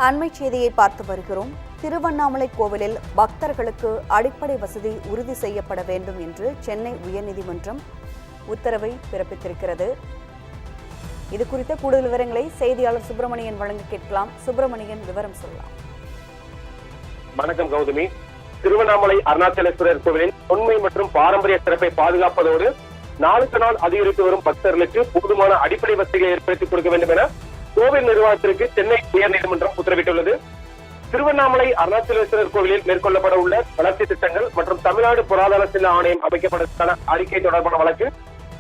அண்மை செய்தியை பார்த்து வருகிறோம். திருவண்ணாமலை கோவிலில் பக்தர்களுக்கு அடிப்படை வசதி உறுதி செய்யப்பட வேண்டும் என்று சென்னை உயர்நீதிமன்றம் உத்தரவை பிறப்பித்திருக்கிறது. இது குறித்த கூடுதல் விவரங்களை செய்தியாளர் சுப்பிரமணியன் வழங்க கேட்கலாம். சுப்பிரமணியன், விவரம் சொல்லலாம். வணக்கம் கௌதமி. திருவண்ணாமலை அருணாச்சலேஸ்வரர் கோவிலின் தொன்மை மற்றும் பாரம்பரிய சிறப்பை பாதுகாப்பதோடு நாளுக்கு நாள் அதிகரித்து வரும் பக்தர்களுக்கு போதுமான அடிப்படை வசதிகளை ஏற்படுத்திக் கொடுக்க வேண்டும் என கோவில் நிர்வாகத்திற்கு சென்னை உயர்நீதிமன்றம் உத்தரவிட்டுள்ளது. திருவண்ணாமலை அருணாச்சலேஸ்வரர் கோவிலில் மேற்கொள்ளப்பட உள்ள வளர்ச்சி திட்டங்கள் மற்றும் தமிழ்நாடு பொருளாதார சின்ன ஆணையம் அமைக்கப்பட்டதற்கான அறிக்கை தொடர்பான வழக்கு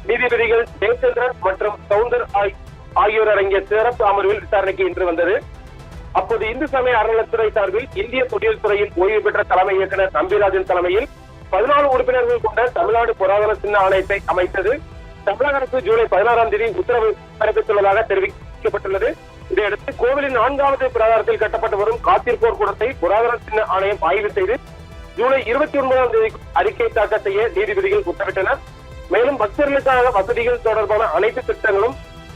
நீதிபதிகள் ஜெயச்சந்திரன் மற்றும் சவுந்தர் ஆகியோர் அடங்கிய சிறப்பு அமர்வில் விசாரணைக்கு இன்று வந்தது. அப்போது இந்து சமய அறநிலையத்துறை சார்பில் இந்திய தொழில் துறையின் ஓய்வு பெற்ற தலைமை இயக்குநர் நம்பிராஜன் தலைமையில் 14 உறுப்பினர்கள் கொண்ட தமிழ்நாடு பொருளாதார சின்ன ஆணையத்தை அமைத்தது. தமிழக அரசு ஜூலை 16ஆம் தேதி உத்தரவு பிறப்பித்துள்ளதாக தெரிவிக்கப்பட்டுள்ளது. இதையடுத்து கோவிலின் 4வது பிரகாரத்தில் கட்டப்பட்டு வரும் காத்திருப்போர் கூடத்தை பொருளாதார சின்ன ஆணையம் ஆய்வு செய்து ஜூலை 29ஆம் தேதி அறிக்கை தாக்கல் செய்ய நீதிபதிகள் உத்தரவிட்டனர். மேலும் பக்தர்களுக்கான வசதிகள் தொடர்பான அனைத்து திட்டங்களும்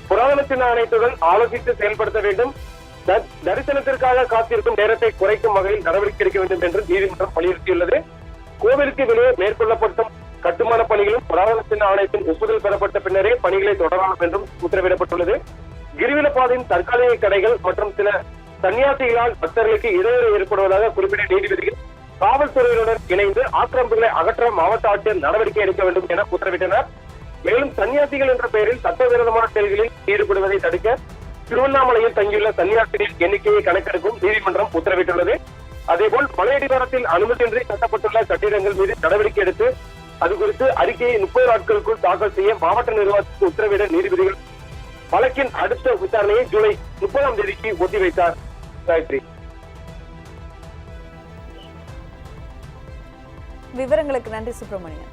பொருளாதார சின்ன ஆணையத்துடன் ஆலோசித்து செயல்படுத்த வேண்டும். தரிசனத்திற்காக காத்திருக்கும் நேரத்தை குறைக்கும் வகையில் நடவடிக்கை எடுக்க வேண்டும் என்று நீதிமன்றம் வலியுறுத்தியுள்ளது. கோவிலுக்கு வெளியே மேற்கொள்ளப்படும் கட்டுமான பணிகளும் பொருளாதார சின்ன ஆணையத்தின் ஒப்புதல் பெறப்பட்ட பின்னரே பணிகளை தொடரலாம் என்றும் உத்தரவிடப்பட்டுள்ளது. கிரிவலப்பாதையின் தற்காலிக கடைகள் மற்றும் சில சன்னியாசிகளால் பக்தர்களுக்கு இடையூறு ஏற்படுவதாக குறிப்பிட்ட நீதிபதிகள் காவல்துறையினுடன் இணைந்து ஆக்கிரமிப்புகளை அகற்ற மாவட்ட ஆட்சியர் நடவடிக்கை எடுக்க வேண்டும் என உத்தரவிட்டனர். மேலும் சன்னியாசிகள் என்ற பெயரில் சட்டவிரோதமான செயல்களில் ஈடுபடுவதை தடுக்க திருவண்ணாமலையில் தங்கியுள்ள சன்னியாசிகளின் எண்ணிக்கையை கணக்கெடுக்கும் நீதிமன்றம் உத்தரவிட்டுள்ளது. அதேபோல் மலையடிவாரத்தில் அனுமதியின்றி கட்டப்பட்டுள்ள கட்டிடங்கள் மீது நடவடிக்கை எடுத்து அது குறித்து அறிக்கையை 30 நாட்களுக்குள் தாக்கல் செய்ய மாவட்ட நிர்வாகத்துக்கு உத்தரவிட நீதிபதிகள் வழக்கின் அடுத்த விசாரணையை ஜூலை 30ஆம் தேதிக்கு ஒத்திவைத்தார். காயத்ரி, விவரங்களுக்கு நன்றி சுப்பிரமணியன்.